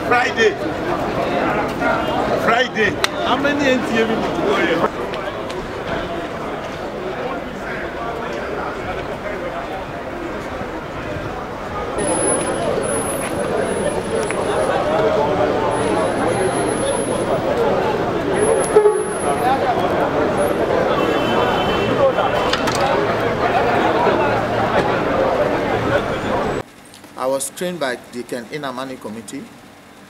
Friday. Friday. How many NTM? I was trained by the Ken Inamani committee,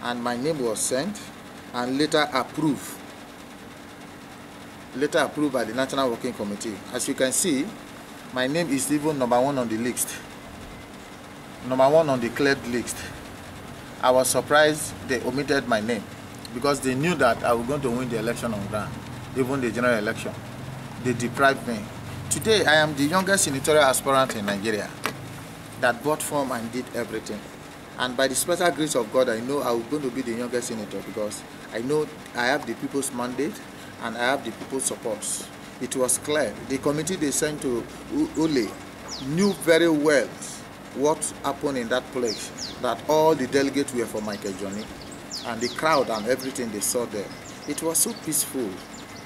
and my name was sent and later approved by the National Working Committee. As you can see, my name is even number 1 on the list, number 1 on the cleared list. I was surprised they omitted my name because they knew that I was going to win the election on ground, even the general election. They deprived me. Today, I am the youngest senatorial aspirant in Nigeria that bought form and did everything. And by the special grace of God, I know I was going to be the youngest senator because I know I have the people's mandate and I have the people's support. It was clear. The committee they sent to Ule knew very well what happened in that place, that all the delegates were for Michael Johnny, and the crowd and everything they saw there. It was so peaceful.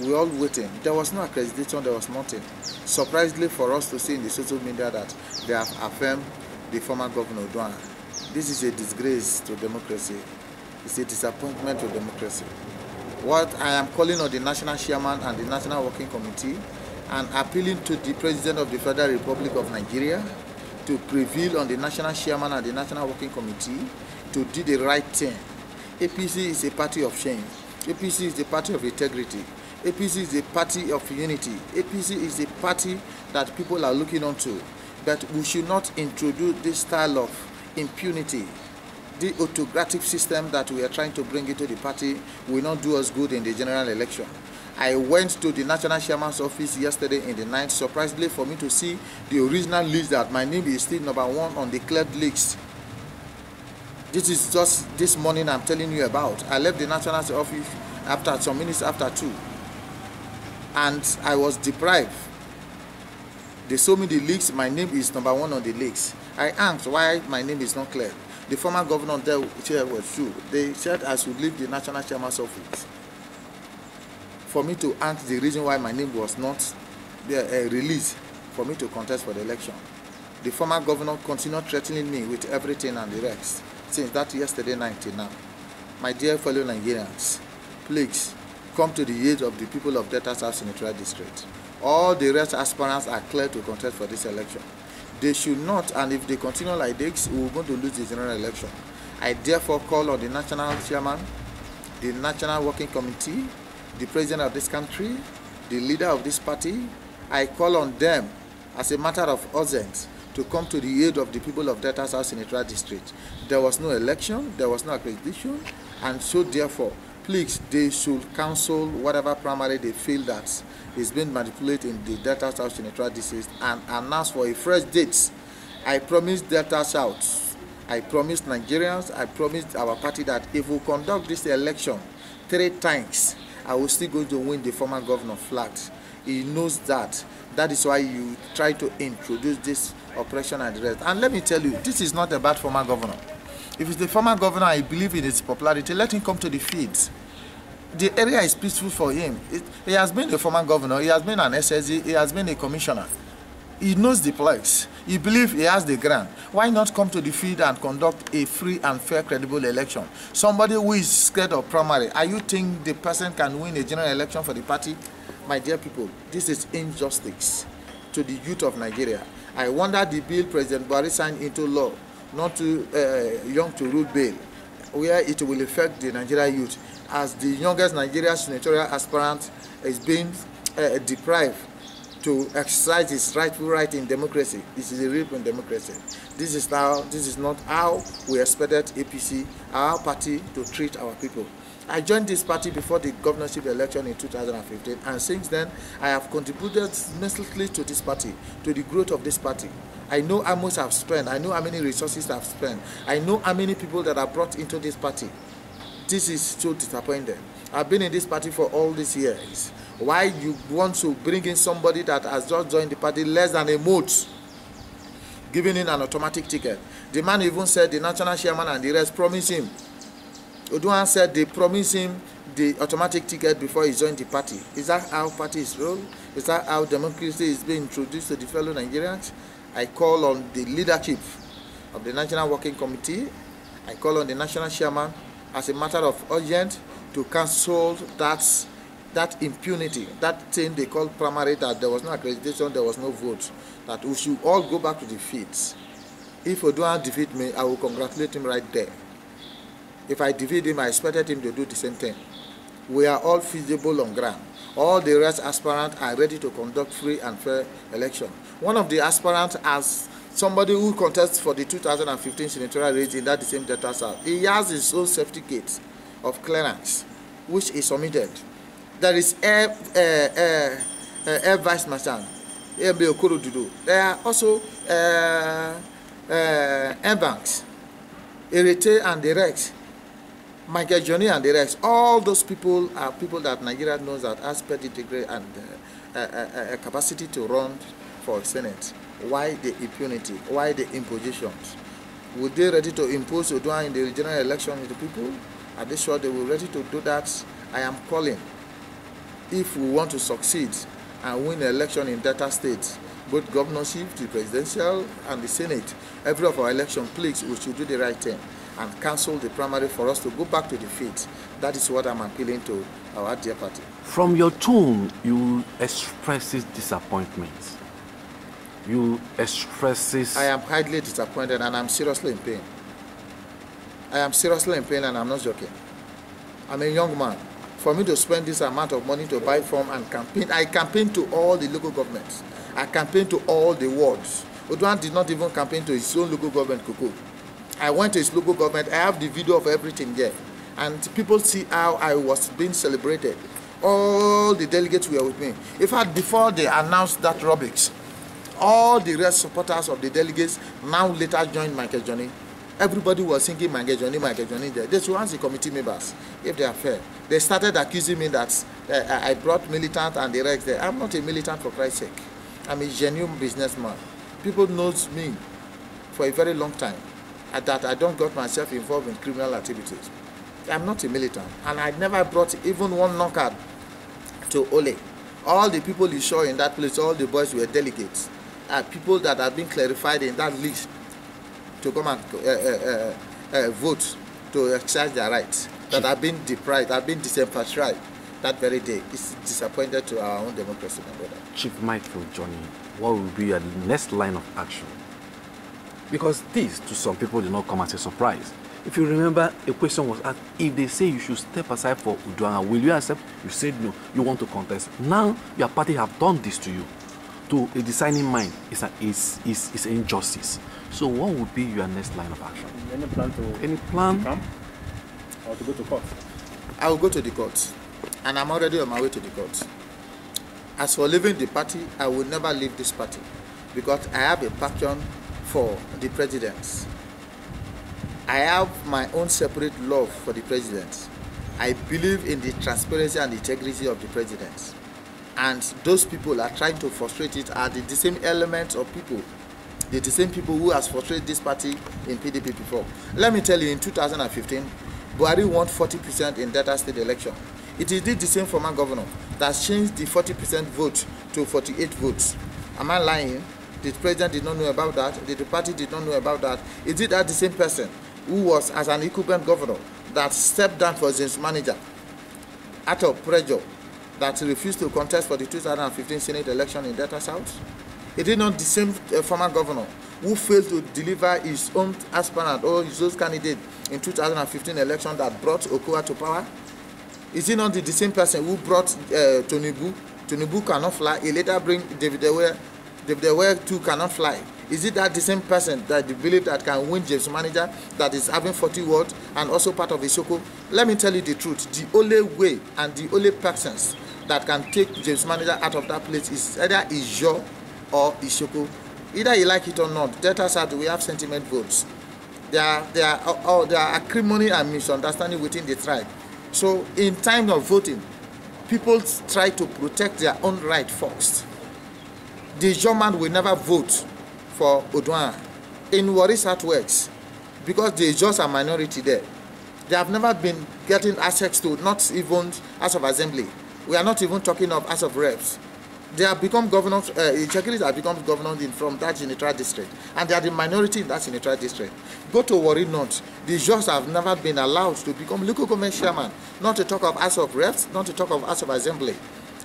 We all waiting. There was no accreditation, there was nothing. Surprisingly for us to see in the social media that they have affirmed the former governor Uduaghan. This is a disgrace to democracy. It's a disappointment to democracy. What I am calling on the National Chairman and the National Working Committee and appealing to the President of the Federal Republic of Nigeria to prevail on the National Chairman and the National Working Committee to do the right thing. APC is a party of change. APC is a party of integrity. APC is a party of unity. APC is a party that people are looking onto. But we should not introduce this style of impunity. The autocratic system that we are trying to bring into the party will not do us good in the general election. I went to the National Chairman's office yesterday in the night, surprisingly for me to see the original list that my name is still number 1 on the cleared list. This is just this morning I'm telling you about. I left the National office after some minutes after 2. And I was deprived. They showed me the leaks. My name is number 1 on the leaks. I asked why my name is not clear. The former governor there was true. They said I should leave the National Chairman's office for me to ask the reason why my name was not released for me to contest for the election. The former governor continued threatening me with everything and the rest since that yesterday night till now. My dear fellow Nigerians, please come to the aid of the people of Delta South Senatorial District. All the rest aspirants are clear to contest for this election. They should not, and if they continue like this, we are going to lose the general election. I therefore call on the National Chairman, the National Working Committee, the President of this country, the leader of this party. I call on them as a matter of urgency to come to the aid of the people of Delta South Senatorial District. There was no election, there was no accreditation, and so therefore, please, they should cancel whatever primary they feel that is being manipulated in the Delta South Senatorial District and announce for a fresh date. I promise Delta South, I promise Nigerians, I promise our party that if we conduct this election 3 times, I will still going to win the former governor flat. He knows that. That is why you try to introduce this operation and the rest. And let me tell you, this is not about former governor. If it's the former governor, I believe in his popularity, let him come to the fields. The area is peaceful for him. He has been a former governor, he has been an SSG, he has been a commissioner. He knows the place. He believes he has the grant. Why not come to the field and conduct a free and fair, credible election? Somebody who is scared of primary, are you think the person can win a general election for the party? My dear people, this is injustice to the youth of Nigeria. I wonder the bill President Buhari signed into law, not too young to rule bill, where it will affect the Nigerian youth, as the youngest Nigerian senatorial aspirant is being deprived to exercise his rightful right in democracy. This is a real democracy. This is not how we expected APC, our party, to treat our people. I joined this party before the governorship election in 2015, and since then I have contributed immensely to this party, to the growth of this party. I know how much I've spent, I know how many resources I've spent, I know how many people that are brought into this party. This is so disappointing. I've been in this party for all these years. Why you want to bring in somebody that has just joined the party less than a month, giving in an automatic ticket? The man even said the national chairman and the rest promised him. Uduaghan said they promised him the automatic ticket before he joined the party. Is that how party is run? Is that how democracy is being introduced to the fellow Nigerians? I call on the leadership of the National Working Committee. I call on the national chairman as a matter of urgent to cancel that impunity, that thing they call primary, that there was no accreditation, there was no vote, that we should all go back to the fields. If Uduaghan defeat me, I will congratulate him right there. If I defeat him, I expected him to do the same thing. We are all feasible on ground. All the rest aspirants are ready to conduct free and fair election. One of the aspirants, as somebody who contests for the 2015 Senatorial race in that same Delta South, he has his own certificate of clearance, which is submitted. There is Air Vice Marshal, there are also Air Banks, Erete and the rest, Michael Johnny and the rest. All those people are people that Nigeria knows that has pedigree and a capacity to run for Senate. Why the impunity? Why the impositions? Would they ready to impose Uduaghan in the regional election with the people? Are they sure they were ready to do that? I am calling. If we want to succeed and win an election in Delta State, both governorship, the presidential, and the Senate, every of our election, please, we should do the right thing and cancel the primary for us to go back to the field. That is what I'm appealing to our dear party. From your tone, you express disappointment. You express this. I am highly disappointed and I'm seriously in pain. I am seriously in pain and I'm not joking. I'm a young man. For me to spend this amount of money to buy form and campaign, I campaigned to all the local governments. I campaigned to all the wards. Uduaghan did not even campaign to his own local government, Kuku. I went to his local government. I have the video of everything there. And people see how I was being celebrated. All the delegates were with me. In fact, before they announced that rubbish, all the rest supporters of the delegates now later joined Michael Johnny. Everybody was thinking Michael Johnny there. They should ask the committee members if they are fair. They started accusing me that I brought militant and the rest there. I'm not a militant for Christ's sake. I'm a genuine businessman. People knows me for a very long time. That I don't get myself involved in criminal activities. I'm not a militant, and I never brought even one knockout to Ole. All the people you saw in that place, all the boys were delegates, people that have been clarified in that list to come and vote to exercise their rights, that have been deprived, have been disenfranchised that very day. It's disappointed to our own democracy, my brother. Chief Michael Johnny, what will be your next line of action? Because this, to some people, did not come as a surprise. If you remember, a question was asked, if they say you should step aside for Uduaghan, will you accept? You said no, you want to contest. Now, your party have done this to you. To a deciding mind, it's injustice. So what would be your next line of action? Any plan to come or to go to court? I will go to the court, and I'm already on my way to the court. As for leaving the party, I will never leave this party because I have a passion for the president. I have my own separate love for the president. I believe in the transparency and integrity of the president. And those people are trying to frustrate it are the same elements of people. They're the same people who has frustrated this party in PDP before. Let me tell you, in 2015, Buhari won 40% in Delta State election. It is the same former governor that changed the 40% vote to 48 votes. Am I lying? The president did not know about that. The party did not know about that. Is it that the same person who was as an incumbent governor that stepped down for his manager out of pressure, that refused to contest for the 2015 Senate election in Delta South? Is it not the same former governor who failed to deliver his own aspirant or his own candidate in 2015 election that brought Okowa to power? Is it not the same person who brought Tonibu? Tonibu cannot fly. He later bring David Ewe too cannot fly. Is it that the same person that you believe that can win James Manager that is having 40 words and also part of Isoko? Let me tell you the truth. The only way and the only persons that can take James Manager out of that place is either Ijo or Isoko. Either you like it or not, Delta South, we have sentiment votes. There are acrimony and misunderstanding within the tribe. So in time of voting, people try to protect their own right first. The German will never vote for Uduaghan. in Warri Southwest, because there is just a minority there, they have never been getting access to not even House of Assembly. We are not even talking of House of Reps. They have become governors, Chekiris have become governors from that senatorial district, and they are the minority in that senatorial district. Go to Warri North, the Jos have never been allowed to become local government chairman, not to talk of House of Reps, not to talk of House of Assembly.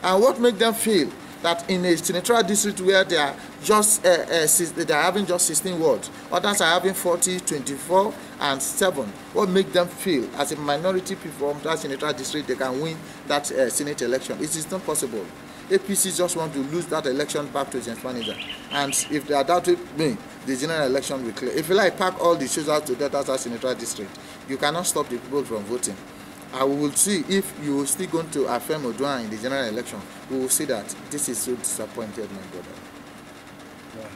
And what makes them feel that in a senatorial district where they are just they are having just 16 wards, others are having 40, 24, and 7. What makes them feel as a minority people from that senatorial district they can win that Senate election? It is not possible. APC just want to lose that election back to James Manager, and if they are doubting me, the general election will clear. If you like pack all the choosers to that senatorial district, you cannot stop the people from voting. And we will see if you are still going to affirm Uduaghan in the general election. We will see that this is so disappointed, my brother. Right.